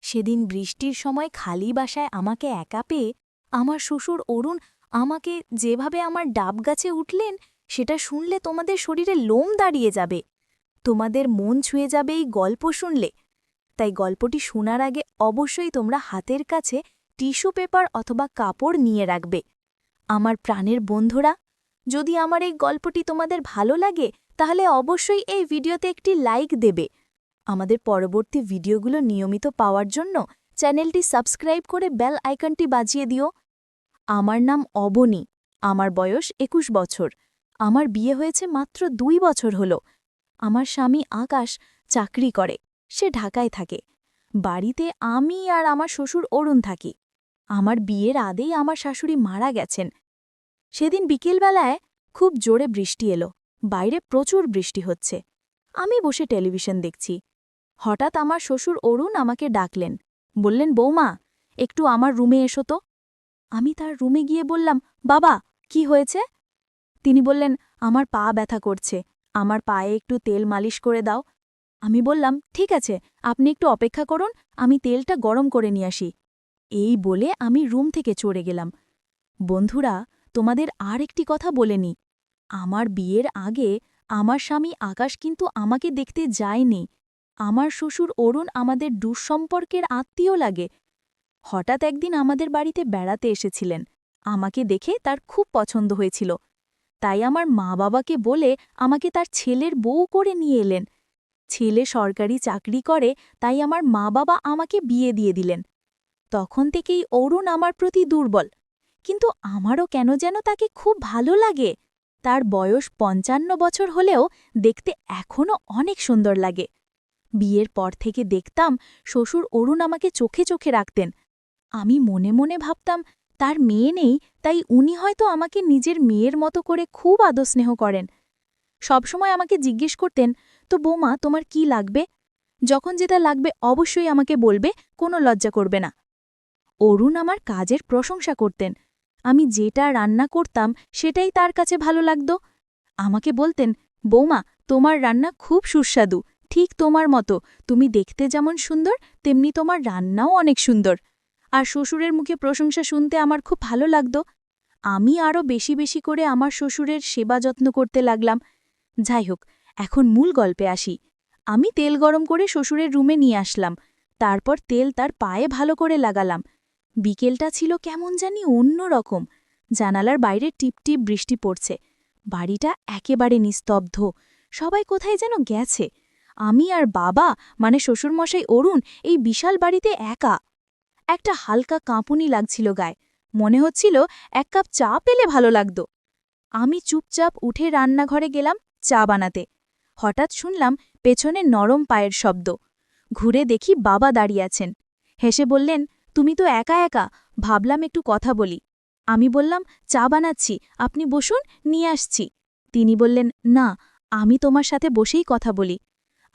সেদিন বৃষ্টির সময় খালি বাসায় আমাকে একা পেয়ে আমার শ্বশুর অরুণ আমাকে যেভাবে আমার ডাব গাছে উঠলেন সেটা শুনলে তোমাদের শরীরে লোম দাঁড়িয়ে যাবে, তোমাদের মন ছুঁয়ে যাবে এই গল্প শুনলে। তাই গল্পটি শোনার আগে অবশ্যই তোমরা হাতের কাছে টিস্যু পেপার অথবা কাপড় নিয়ে রাখবে। আমার প্রাণের বন্ধুরা, যদি আমার এই গল্পটি তোমাদের ভালো লাগে তাহলে অবশ্যই এই ভিডিওতে একটি লাইক দেবে। আমাদের পরবর্তী ভিডিওগুলো নিয়মিত পাওয়ার জন্য চ্যানেলটি সাবস্ক্রাইব করে বেল আইকনটি বাজিয়ে দিও। আমার নাম অবনী, আমার বয়স ২১ বছর। আমার বিয়ে হয়েছে মাত্র ২ বছর হলো। আমার স্বামী আকাশ চাকরি করে, সে ঢাকায় থাকে। বাড়িতে আমি আর আমার শ্বশুর অরুণ থাকি। আমার বিয়ের আগেই আমার শাশুড়ি মারা গেছেন। সেদিন বিকেলবেলায় খুব জোরে বৃষ্টি এলো, বাইরে প্রচুর বৃষ্টি হচ্ছে। আমি বসে টেলিভিশন দেখছি। হঠাৎ আমার শ্বশুর অরুণ আমাকে ডাকলেন, বললেন, বৌমা, একটু আমার রুমে এসো তো। আমি তার রুমে গিয়ে বললাম, বাবা, কি হয়েছে? তিনি বললেন, আমার পা ব্যথা করছে, আমার পায়ে একটু তেল মালিশ করে দাও। আমি বললাম, ঠিক আছে, আপনি একটু অপেক্ষা করুন, আমি তেলটা গরম করে নিয়ে আসি। এই বলে আমি রুম থেকে চলে গেলাম। বন্ধুরা, তোমাদের আর একটি কথা বলে নি। আমার বিয়ের আগে আমার স্বামী আকাশ কিন্তু আমাকে দেখতে যায়নি। আমার শ্বশুর অরুণ আমাদের দুঃসম্পর্কের আত্মীয় লাগে। হঠাৎ একদিন আমাদের বাড়িতে বেড়াতে এসেছিলেন। আমাকে দেখে তার খুব পছন্দ হয়েছিল, তাই আমার মা বাবাকে বলে আমাকে তার ছেলের বউ করে নিয়ে এলেন। ছেলে সরকারি চাকরি করে, তাই আমার মা বাবা আমাকে বিয়ে দিয়ে দিলেন। তখন থেকেই অরুণ আমার প্রতি দুর্বল, কিন্তু আমারও কেন যেন তাকে খুব ভালো লাগে। তার বয়স ৫৫ বছর হলেও দেখতে এখনও অনেক সুন্দর লাগে। বিয়ের পর থেকে দেখতাম শ্বশুর অরুণ আমাকে চোখে চোখে রাখতেন। আমি মনে মনে ভাবতাম, তার মেয়ে নেই, তাই উনি হয়তো আমাকে নিজের মেয়ের মতো করে খুব আদর স্নেহ করেন। সবসময় আমাকে জিজ্ঞেস করতেন, তো বৌমা, তোমার কি লাগবে? যখন যেটা লাগবে অবশ্যই আমাকে বলবে, কোনো লজ্জা করবে না। অরুণ আমার কাজের প্রশংসা করতেন। আমি যেটা রান্না করতাম সেটাই তার কাছে ভালো লাগত। আমাকে বলতেন, বৌমা, তোমার রান্না খুব সুস্বাদু, ঠিক তোমার মতো। তুমি দেখতে যেমন সুন্দর, তেমনি তোমার রান্নাও অনেক সুন্দর। আর শ্বশুরের মুখে প্রশংসা শুনতে আমার খুব ভালো লাগত। আমি আরও বেশি বেশি করে আমার শ্বশুরের সেবা যত্ন করতে লাগলাম। যাই হোক, এখন মূল গল্পে আসি। আমি তেল গরম করে শ্বশুরের রুমে নিয়ে আসলাম। তারপর তেল তার পায়ে ভালো করে লাগালাম। বিকেলটা ছিল কেমন জানি অন্য রকম। জানালার বাইরে টিপটিপ বৃষ্টি পড়ছে। বাড়িটা একেবারে নিস্তব্ধ, সবাই কোথায় যেন গেছে। আমি আর বাবা, মানে শ্বশুরমশাই অরুণ, এই বিশাল বাড়িতে একা। একটা হালকা কাঁপুনি লাগছিল গায়ে, মনে হচ্ছিল এক কাপ চা পেলে ভালো লাগত। আমি চুপচাপ উঠে রান্নাঘরে গেলাম চা বানাতে। হঠাৎ শুনলাম পেছনে নরম পায়ের শব্দ। ঘুরে দেখি বাবা দাঁড়িয়ে আছেন। হেসে বললেন, তুমি তো একা একা, ভাবলাম একটু কথা বলি। আমি বললাম, চা বানাচ্ছি, আপনি বসুন, নিয়ে আসছি। তিনি বললেন, না, আমি তোমার সাথে বসেই কথা বলি।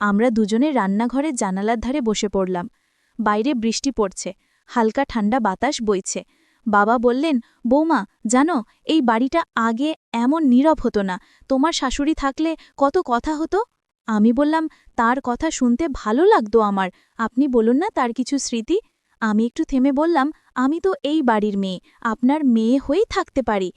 আমরা দুজনে রান্নাঘরের জানালার ধারে বসে পড়লাম। বাইরে বৃষ্টি পড়ছে, হালকা ঠান্ডা বাতাস বইছে। বাবা বললেন, বৌমা, জানো, এই বাড়িটা আগে এমন নীরব হতো না। তোমার শাশুড়ি থাকলে কত কথা হতো। আমি বললাম, তার কথা শুনতে ভালো লাগতো আমার। আপনি বলুন না তার কিছু স্মৃতি। আমি একটু থেমে বললাম, আমি তো এই বাড়ির মেয়ে, আপনার মেয়ে হয়েই থাকতে পারি।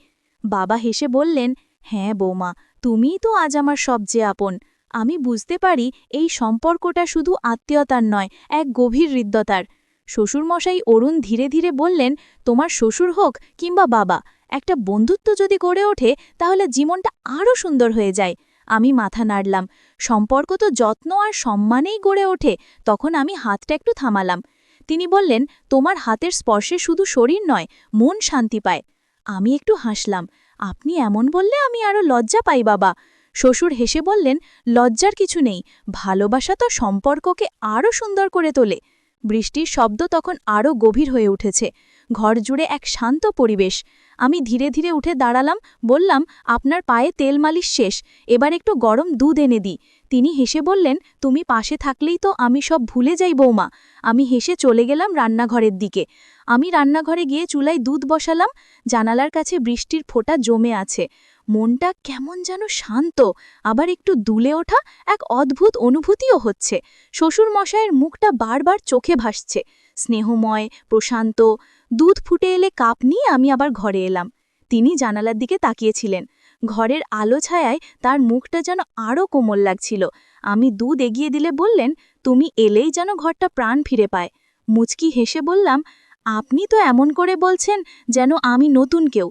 বাবা হেসে বললেন, হ্যাঁ বৌমা, তুমিই তো আজ আমার সবচেয়ে আপন। আমি বুঝতে পারি এই সম্পর্কটা শুধু আত্মীয়তার নয়, এক গভীর হৃদ্যতার। শ্বশুরমশাই অরুণ ধীরে ধীরে বললেন, তোমার শ্বশুর হোক কিংবা বাবা, একটা বন্ধুত্ব যদি গড়ে ওঠে তাহলে জীবনটা আরও সুন্দর হয়ে যায়। আমি মাথা নাড়লাম। সম্পর্ক তো যত্ন আর সম্মানেই গড়ে ওঠে। তখন আমি হাতটা একটু থামালাম। তিনি বললেন, তোমার হাতের স্পর্শে শুধু শরীর নয়, মন শান্তি পায়। আমি একটু হাসলাম। আপনি এমন বললে আমি আরও লজ্জা পাই বাবা। শ্বশুর হেসে বললেন, লজ্জার কিছু নেই, ভালোবাসা তো সম্পর্ককে আরও সুন্দর করে তোলে। বৃষ্টির শব্দ তখন আরও গভীর হয়ে উঠেছে। ঘর জুড়ে এক শান্ত পরিবেশ। আমি ধীরে ধীরে উঠে দাঁড়ালাম, বললাম, আপনার পায়ে তেল মালিশ শেষ, এবার একটু গরম দুধ এনে দিই। তিনি হেসে বললেন, তুমি পাশে থাকলেই তো আমি সব ভুলে যাই বৌমা। আমি হেসে চলে গেলাম রান্নাঘরের দিকে। আমি রান্নাঘরে গিয়ে চুলায় দুধ বসালাম। জানালার কাছে বৃষ্টির ফোঁটা জমে আছে। মনটা কেমন যেন শান্ত, আবার একটু দুলে ওঠা এক অদ্ভুত অনুভূতিও হচ্ছে। শ্বশুরমশায়ের মুখটা বারবার চোখে ভাসছে, স্নেহময়, প্রশান্ত। দুধ ফুটে এলে কাপ নিয়ে আমি আবার ঘরে এলাম। তিনি জানালার দিকে তাকিয়েছিলেন। ঘরের আলো ছায়ায় তার মুখটা যেন আরও কোমল লাগছিল। আমি দুধ এগিয়ে দিলে বললেন, তুমি এলেই যেন ঘরটা প্রাণ ফিরে পায়। মুচকি হেসে বললাম, আপনি তো এমন করে বলছেন যেন আমি নতুন কেউ।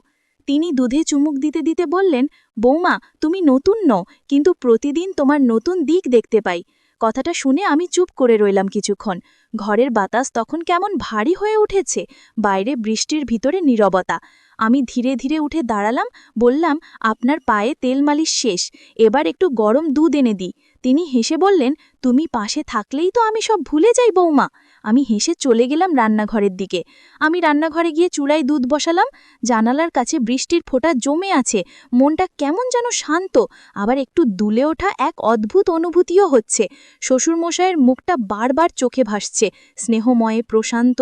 তিনি দুধে চুমুক দিতে দিতে বললেন, বৌমা, তুমি নতুন নও, কিন্তু প্রতিদিন তোমার নতুন দিক দেখতে পাই। কথাটা শুনে আমি চুপ করে রইলাম কিছুক্ষণ। ঘরের বাতাস তখন কেমন ভারী হয়ে উঠেছে, বাইরে বৃষ্টির ভিতরে নীরবতা। আমি ধীরে ধীরে উঠে দাঁড়ালাম, বললাম, আপনার পায়ে তেল মালিশ শেষ, এবার একটু গরম দুধ এনে দিই। তিনি হেসে বললেন, তুমি পাশে থাকলেই তো আমি সব ভুলে যাই বৌমা। আমি হেসে চলে গেলাম রান্নাঘরের দিকে। আমি রান্নাঘরে গিয়ে চুলায় দুধ বসালাম। জানালার কাছে বৃষ্টির ফোঁটা জমে আছে, মনটা কেমন যেন শান্ত, আবার একটু দুলে ওঠা এক অদ্ভুত অনুভূতিও হচ্ছে। শ্বশুরমশায়ের মুখটা বারবার চোখে ভাসছে, স্নেহময়ে, প্রশান্ত।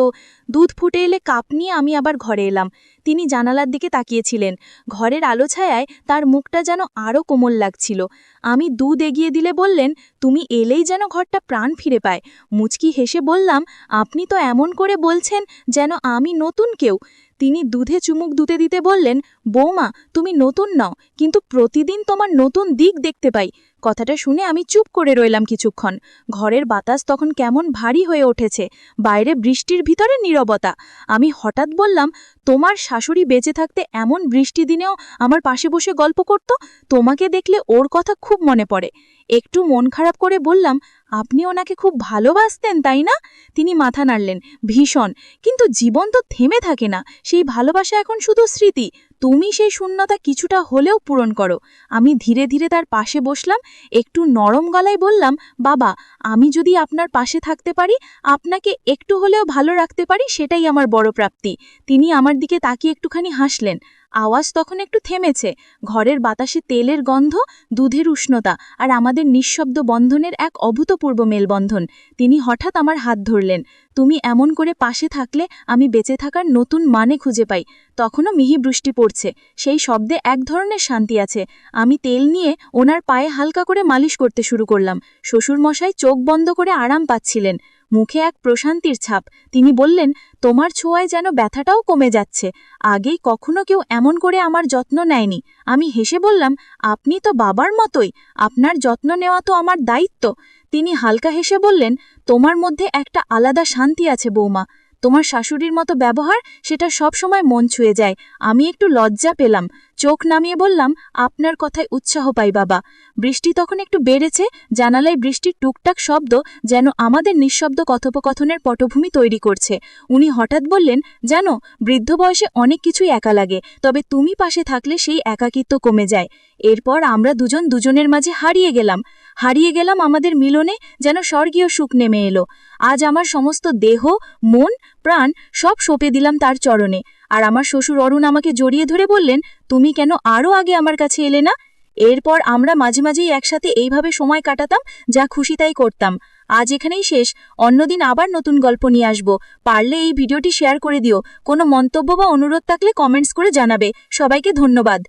দুধ ফুটে এলে কাপ নিয়ে আমি আবার ঘরে এলাম। তিনি জানালার দিকে তাকিয়েছিলেন। ঘরের আলো ছায়ায় তার মুখটা যেন আরও কোমল লাগছিল। আমি দুধ এগিয়ে দিলে বললেন, তুমি এলেই যেন ঘরটা প্রাণ ফিরে পায়। মুচকি হেসে বললাম, আপনি তো এমন করে বলছেন যেন আমি নতুন কেউ। তিনি দুধে চুমুক দিতে দিতে বললেন, বৌমা, তুমি নতুন নও, কিন্তু প্রতিদিন তোমার নতুন দিক দেখতে পাই। কথাটা শুনে আমি চুপ করে রইলাম কিছুক্ষণ। ঘরের বাতাস তখন কেমন ভারী হয়ে উঠেছে, বাইরে বৃষ্টির ভিতরে নীরবতা। আমি হঠাৎ বললাম, তোমার শাশুড়ি বেঁচে থাকতে এমন বৃষ্টি দিনেও আমার পাশে বসে গল্প করত। তোমাকে দেখলে ওর কথা খুব মনে পড়ে। একটু মন খারাপ করে বললাম, আপনি ওনাকে খুব ভালোবাসতেন তাই না? তিনি মাথা নাড়লেন, ভীষণ। কিন্তু জীবন তো থেমে থাকে না, সেই ভালোবাসা এখন শুধু স্মৃতি। তুমি সেই শূন্যতা কিছুটা হলেও পূরণ করো। আমি ধীরে ধীরে তার পাশে বসলাম, একটু নরম গলায় বললাম, বাবা, আমি যদি আপনার পাশে থাকতে পারি, আপনাকে একটু হলেও ভালো রাখতে পারি, সেটাই আমার বড় প্রাপ্তি। তিনি আমার দিকে তাকিয়ে একটুখানি হাসলেন। আওয়াজ তখন একটু থেমেছে। ঘরের বাতাসে তেলের গন্ধ, দুধের উষ্ণতা আর আমাদের নিঃশব্দ বন্ধনের এক অভূতপূর্ব মেলবন্ধন। তিনি হঠাৎ আমার হাত ধরলেন। তুমি এমন করে পাশে থাকলে আমি বেঁচে থাকার নতুন মানে খুঁজে পাই। তখনও মিহি বৃষ্টি পড়ছে, সেই শব্দে এক ধরনের শান্তি আছে। আমি তেল নিয়ে ওনার পায়ে হালকা করে মালিশ করতে শুরু করলাম। শ্বশুরমশাই চোখ বন্ধ করে আরাম পাচ্ছিলেন, মুখে এক প্রশান্তির ছাপ। তিনি বললেন, তোমার ছোঁয়ায় যেন ব্যথাটাও কমে যাচ্ছে। আগেই কখনো কেউ এমন করে আমার যত্ন নেয়নি। আমি হেসে বললাম, আপনি তো বাবার মতোই, আপনার যত্ন নেওয়া তো আমার দায়িত্ব। তিনি হালকা হেসে বললেন, তোমার মধ্যে একটা আলাদা শান্তি আছে বৌমা। তোমার শাশুড়ির মতো ব্যবহার, সেটা সব সময় মন ছুঁয়ে যায়। আমি একটু লজ্জা পেলাম, চোখ নামিয়ে বললাম, আপনার কথায় উৎসাহ পাই বাবা। বৃষ্টি তখন একটু বেড়েছে, জানালায় বৃষ্টির টুকটাক শব্দ যেন আমাদের নিঃশব্দ কথোপকথনের পটভূমি তৈরি করছে। উনি হঠাৎ বললেন, জানো, বৃদ্ধ বয়সে অনেক কিছুই একা লাগে, তবে তুমি পাশে থাকলে সেই একাকিত্ব কমে যায়। এরপর আমরা দুজন দুজনের মাঝে হারিয়ে গেলাম আমাদের মিলনে, যেন স্বর্গীয় সুখ নেমে এলো। আজ আমার সমস্ত দেহ, মন, প্রাণ সব সঁপে দিলাম তার চরণে। আর আমার শ্বশুর অরুণ আমাকে জড়িয়ে ধরে বললেন, তুমি কেন আরও আগে আমার কাছে এলে না? এরপর আমরা মাঝে মাঝেই একসাথে এইভাবে সময় কাটাতাম, যা খুশি তাই করতাম। আজ এখানেই শেষ, অন্যদিন আবার নতুন গল্প নিয়ে আসব। পারলে এই ভিডিওটি শেয়ার করে দিও। কোনো মন্তব্য বা অনুরোধ থাকলে কমেন্টস করে জানাবে। সবাইকে ধন্যবাদ।